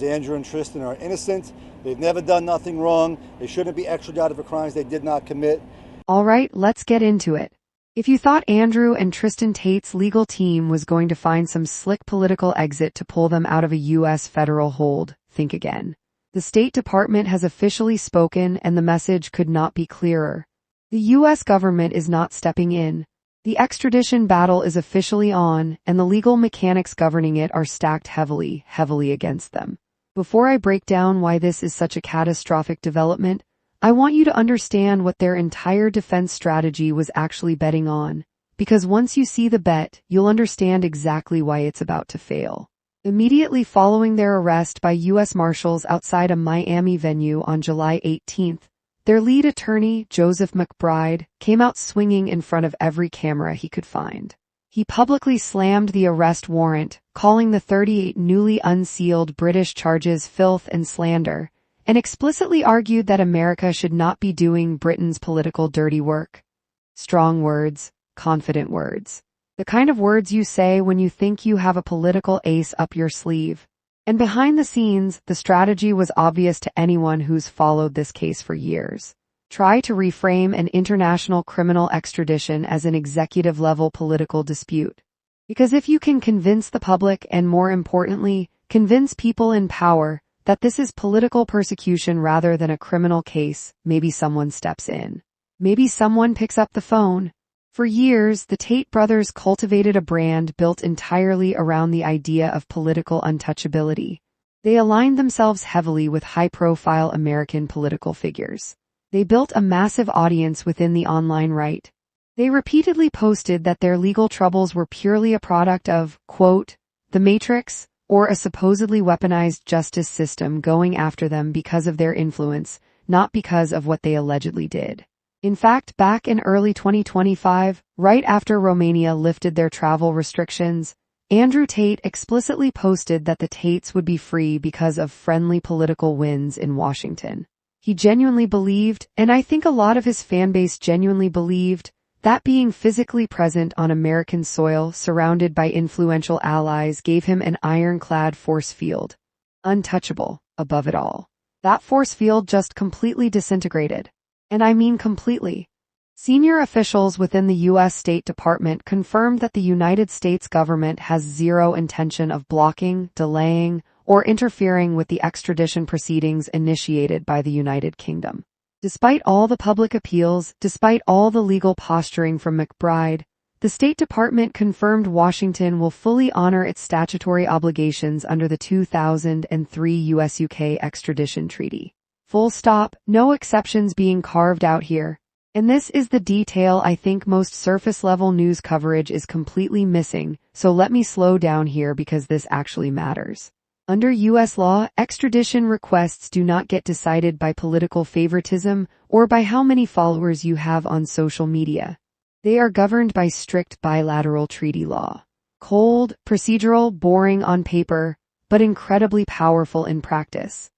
Andrew and Tristan are innocent. They've never done nothing wrong. They shouldn't be extradited for crimes they did not commit. All right, let's get into it. If you thought Andrew and Tristan Tate's legal team was going to find some slick political exit to pull them out of a U.S. federal hold, think again. The State Department has officially spoken, and the message could not be clearer. The U.S. government is not stepping in. The extradition battle is officially on, and the legal mechanics governing it are stacked heavily against them. Before I break down why this is such a catastrophic development, I want you to understand what their entire defense strategy was actually betting on, because once you see the bet, you'll understand exactly why it's about to fail. Immediately following their arrest by U.S. Marshals outside a Miami venue on July 18th, their lead attorney, Joseph McBride, came out swinging in front of every camera he could find. He publicly slammed the arrest warrant, calling the 38 newly unsealed British charges filth and slander, and explicitly argued that America should not be doing Britain's political dirty work. Strong words, confident words. The kind of words you say when you think you have a political ace up your sleeve. And behind the scenes, the strategy was obvious to anyone who's followed this case for years. Try to reframe an international criminal extradition as an executive-level political dispute. Because if you can convince the public and, more importantly, convince people in power that this is political persecution rather than a criminal case, maybe someone steps in. Maybe someone picks up the phone. For years, the Tate brothers cultivated a brand built entirely around the idea of political untouchability. They aligned themselves heavily with high-profile American political figures. They built a massive audience within the online right. They repeatedly posted that their legal troubles were purely a product of, quote, the Matrix, or a supposedly weaponized justice system going after them because of their influence, not because of what they allegedly did. In fact, back in early 2025, right after Romania lifted their travel restrictions, Andrew Tate explicitly posted that the Tates would be free because of friendly political wins in Washington. He genuinely believed, and I think a lot of his fanbase genuinely believed, that being physically present on American soil surrounded by influential allies gave him an ironclad force field. Untouchable, above it all. That force field just completely disintegrated. And I mean completely. Senior officials within the U.S. State Department confirmed that the United States government has zero intention of blocking, delaying, or interfering with the extradition proceedings initiated by the United Kingdom. Despite all the public appeals, despite all the legal posturing from McBride, the State Department confirmed Washington will fully honor its statutory obligations under the 2003 U.S.-UK extradition treaty. Full stop, no exceptions being carved out here. And this is the detail I think most surface-level news coverage is completely missing, so let me slow down here because this actually matters. Under U.S. law, extradition requests do not get decided by political favoritism or by how many followers you have on social media. They are governed by strict bilateral treaty law. Cold, procedural, boring on paper, but incredibly powerful in practice.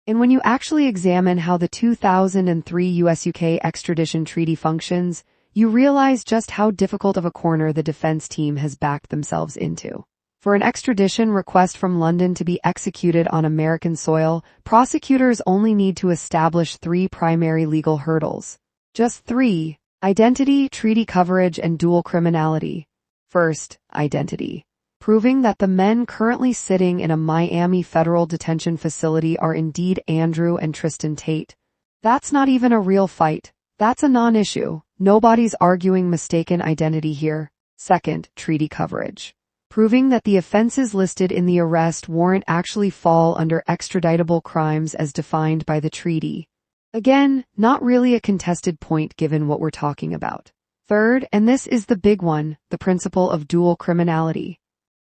And when you actually examine how the 2003 U.S.-UK extradition treaty functions, you realize just how difficult of a corner the defense team has backed themselves into. For an extradition request from London to be executed on American soil, prosecutors only need to establish 3 primary legal hurdles. Just 3: identity, treaty coverage, and dual criminality. First, identity. Proving that the men currently sitting in a Miami federal detention facility are indeed Andrew and Tristan Tate. That's not even a real fight. That's a non-issue. Nobody's arguing mistaken identity here. Second, treaty coverage. Proving that the offenses listed in the arrest warrant actually fall under extraditable crimes as defined by the treaty. Again, not really a contested point given what we're talking about. Third, and this is the big one, the principle of dual criminality.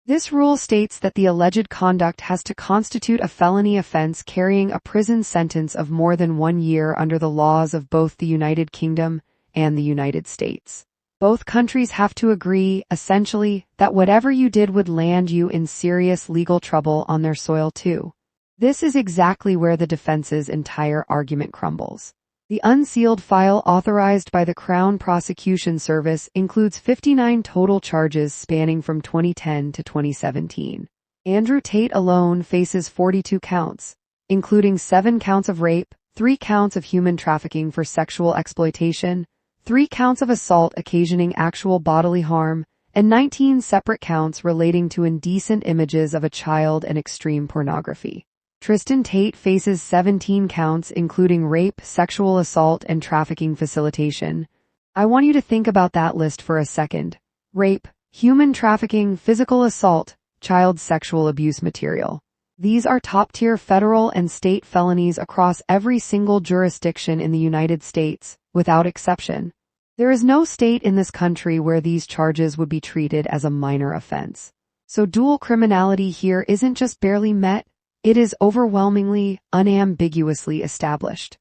This rule states that the alleged conduct has to constitute a felony offense carrying a prison sentence of more than 1 year under the laws of both the United Kingdom and the United States. Both countries have to agree, essentially, that whatever you did would land you in serious legal trouble on their soil too. This is exactly where the defense's entire argument crumbles. The unsealed file authorized by the Crown Prosecution Service includes 59 total charges spanning from 2010 to 2017. Andrew Tate alone faces 42 counts, including 7 counts of rape, 3 counts of human trafficking for sexual exploitation, 3 counts of assault occasioning actual bodily harm, and 19 separate counts relating to indecent images of a child and extreme pornography. Tristan Tate faces 17 counts including rape, sexual assault, and trafficking facilitation. I want you to think about that list for a second. Rape, human trafficking, physical assault, child sexual abuse material. These are top-tier federal and state felonies across every single jurisdiction in the United States, without exception. There is no state in this country where these charges would be treated as a minor offense. So dual criminality here isn't just barely met, it is overwhelmingly, unambiguously established.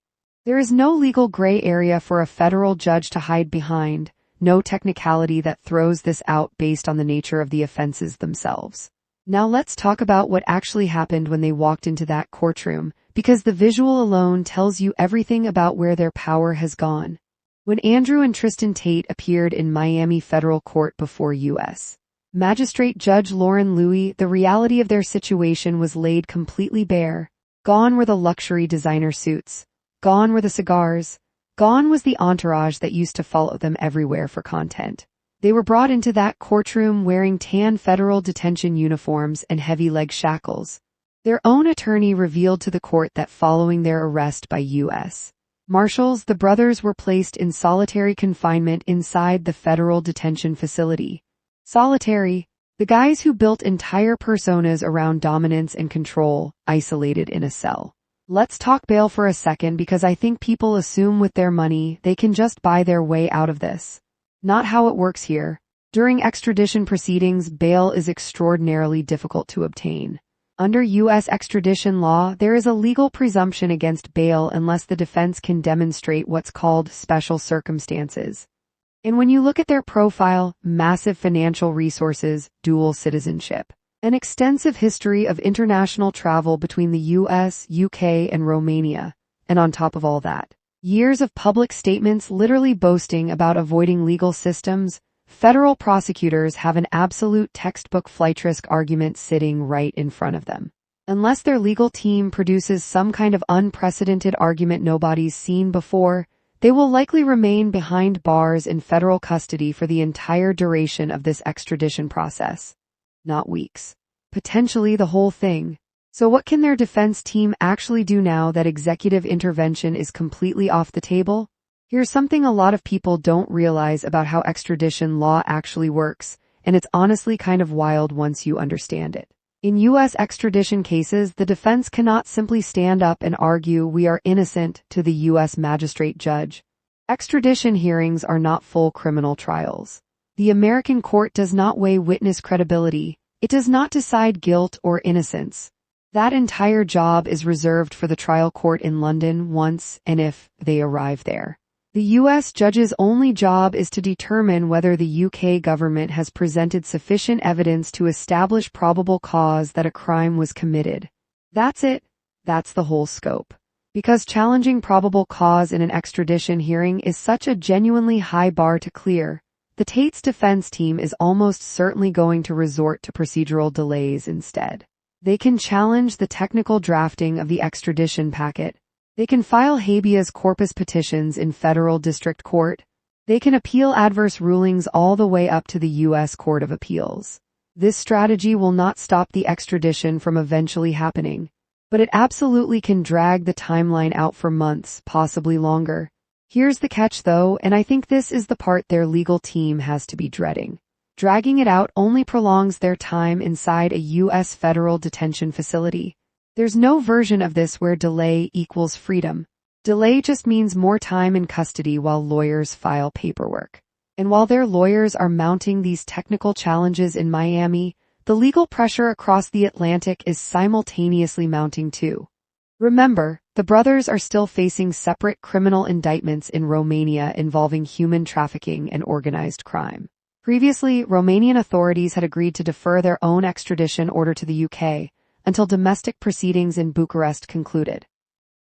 There is no legal gray area for a federal judge to hide behind, no technicality that throws this out based on the nature of the offenses themselves. Now let's talk about what actually happened when they walked into that courtroom, because the visual alone tells you everything about where their power has gone. When Andrew and Tristan Tate appeared in Miami federal court before U.S. Magistrate Judge Lauren Louie, the reality of their situation was laid completely bare. Gone were the luxury designer suits. Gone were the cigars. Gone was the entourage that used to follow them everywhere for content. They were brought into that courtroom wearing tan federal detention uniforms and heavy leg shackles. Their own attorney revealed to the court that following their arrest by U.S. Marshals, the brothers were placed in solitary confinement inside the federal detention facility. Solitary, the guys who built entire personas around dominance and control, isolated in a cell. Let's talk bail for a second because I think people assume with their money they can just buy their way out of this. Not how it works here. During extradition proceedings, bail is extraordinarily difficult to obtain. Under U.S. extradition law, there is a legal presumption against bail unless the defense can demonstrate what's called special circumstances. And when you look at their profile, massive financial resources, dual citizenship, an extensive history of international travel between the U.S., UK, and Romania, and on top of all that, years of public statements literally boasting about avoiding legal systems, federal prosecutors have an absolute textbook flight risk argument sitting right in front of them. Unless their legal team produces some kind of unprecedented argument nobody's seen before, they will likely remain behind bars in federal custody for the entire duration of this extradition process. Not weeks. Potentially the whole thing. So what can their defense team actually do now that executive intervention is completely off the table? Here's something a lot of people don't realize about how extradition law actually works, and it's honestly kind of wild once you understand it. In U.S. extradition cases, the defense cannot simply stand up and argue we are innocent to the U.S. magistrate judge. Extradition hearings are not full criminal trials. The American court does not weigh witness credibility. It does not decide guilt or innocence. That entire job is reserved for the trial court in London once and if they arrive there. The U.S. judge's only job is to determine whether the U.K. government has presented sufficient evidence to establish probable cause that a crime was committed. That's it. That's the whole scope. Because challenging probable cause in an extradition hearing is such a genuinely high bar to clear, the Tate's defense team is almost certainly going to resort to procedural delays instead. They can challenge the technical drafting of the extradition packet. They can file habeas corpus petitions in federal district court. They can appeal adverse rulings all the way up to the U.S. Court of Appeals. This strategy will not stop the extradition from eventually happening, but it absolutely can drag the timeline out for months, possibly longer. Here's the catch though, and I think this is the part their legal team has to be dreading. Dragging it out only prolongs their time inside a U.S. federal detention facility. There's no version of this where delay equals freedom. Delay just means more time in custody while lawyers file paperwork. And while their lawyers are mounting these technical challenges in Miami, the legal pressure across the Atlantic is simultaneously mounting too. Remember, the brothers are still facing separate criminal indictments in Romania involving human trafficking and organized crime. Previously, Romanian authorities had agreed to defer their own extradition order to the UK, until domestic proceedings in Bucharest concluded.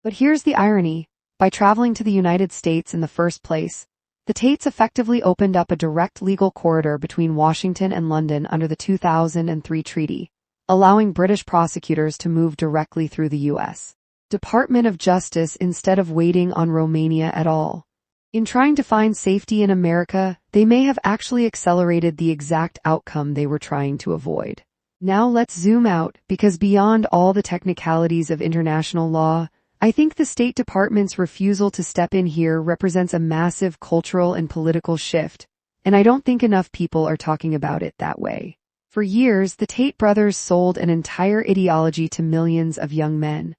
But here's the irony. By traveling to the United States in the first place, the Tates effectively opened up a direct legal corridor between Washington and London under the 2003 treaty, allowing British prosecutors to move directly through the U.S. Department of Justice instead of waiting on Romania at all. In trying to find safety in America, they may have actually accelerated the exact outcome they were trying to avoid. Now let's zoom out, because beyond all the technicalities of international law, I think the State Department's refusal to step in here represents a massive cultural and political shift, and I don't think enough people are talking about it that way. For years, the Tate brothers sold an entire ideology to millions of young men.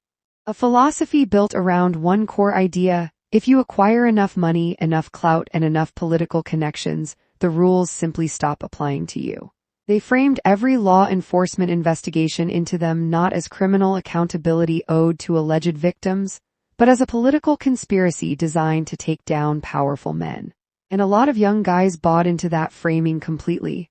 A philosophy built around one core idea: if you acquire enough money, enough clout, and enough political connections, the rules simply stop applying to you. They framed every law enforcement investigation into them not as criminal accountability owed to alleged victims, but as a political conspiracy designed to take down powerful men. And a lot of young guys bought into that framing completely.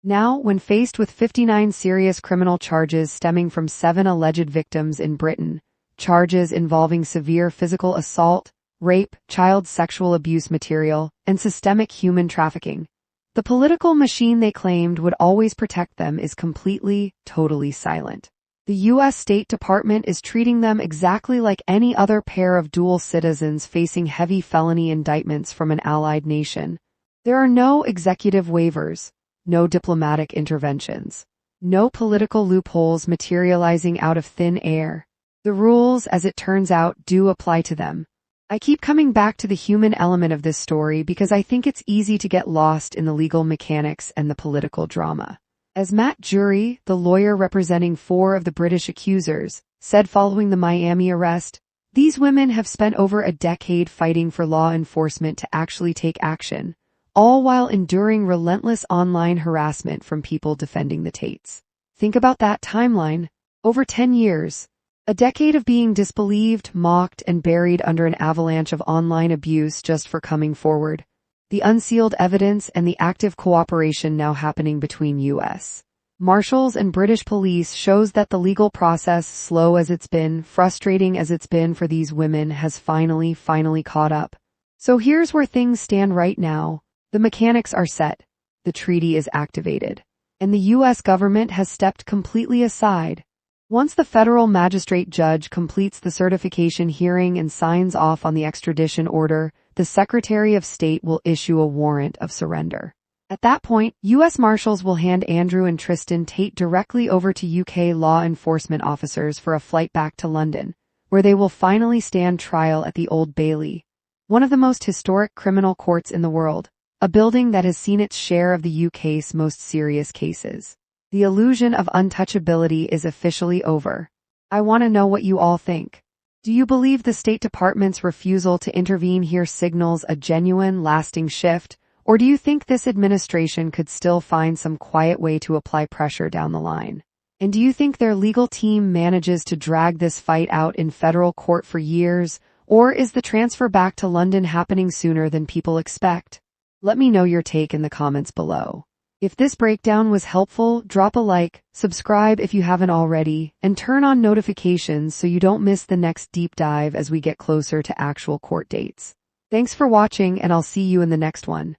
Now, when faced with 59 serious criminal charges stemming from 7 alleged victims in Britain, charges involving severe physical assault, rape, child sexual abuse material, and systemic human trafficking, the political machine they claimed would always protect them is completely, totally silent. The U.S. State Department is treating them exactly like any other pair of dual citizens facing heavy felony indictments from an allied nation. There are no executive waivers, no diplomatic interventions, no political loopholes materializing out of thin air. The rules, as it turns out, do apply to them. I keep coming back to the human element of this story because I think it's easy to get lost in the legal mechanics and the political drama. As Matt Jury, the lawyer representing 4 of the British accusers, said following the Miami arrest, these women have spent over a decade fighting for law enforcement to actually take action, all while enduring relentless online harassment from people defending the Tates. Think about that timeline. Over 10 years. A decade of being disbelieved, mocked, and buried under an avalanche of online abuse just for coming forward. The unsealed evidence and the active cooperation now happening between U.S. Marshals and British police shows that the legal process, slow as it's been, frustrating as it's been for these women, has finally caught up. So here's where things stand right now. The mechanics are set. The treaty is activated. And the U.S. government has stepped completely aside. Once the federal magistrate judge completes the certification hearing and signs off on the extradition order, the Secretary of State will issue a warrant of surrender. At that point, U.S. Marshals will hand Andrew and Tristan Tate directly over to UK law enforcement officers for a flight back to London, where they will finally stand trial at the Old Bailey, one of the most historic criminal courts in the world, a building that has seen its share of the UK's most serious cases. The illusion of untouchability is officially over. I want to know what you all think. Do you believe the State Department's refusal to intervene here signals a genuine, lasting shift, or do you think this administration could still find some quiet way to apply pressure down the line? And do you think their legal team manages to drag this fight out in federal court for years, or is the transfer back to London happening sooner than people expect? Let me know your take in the comments below. If this breakdown was helpful, drop a like, subscribe if you haven't already, and turn on notifications so you don't miss the next deep dive as we get closer to actual court dates. Thanks for watching, and I'll see you in the next one.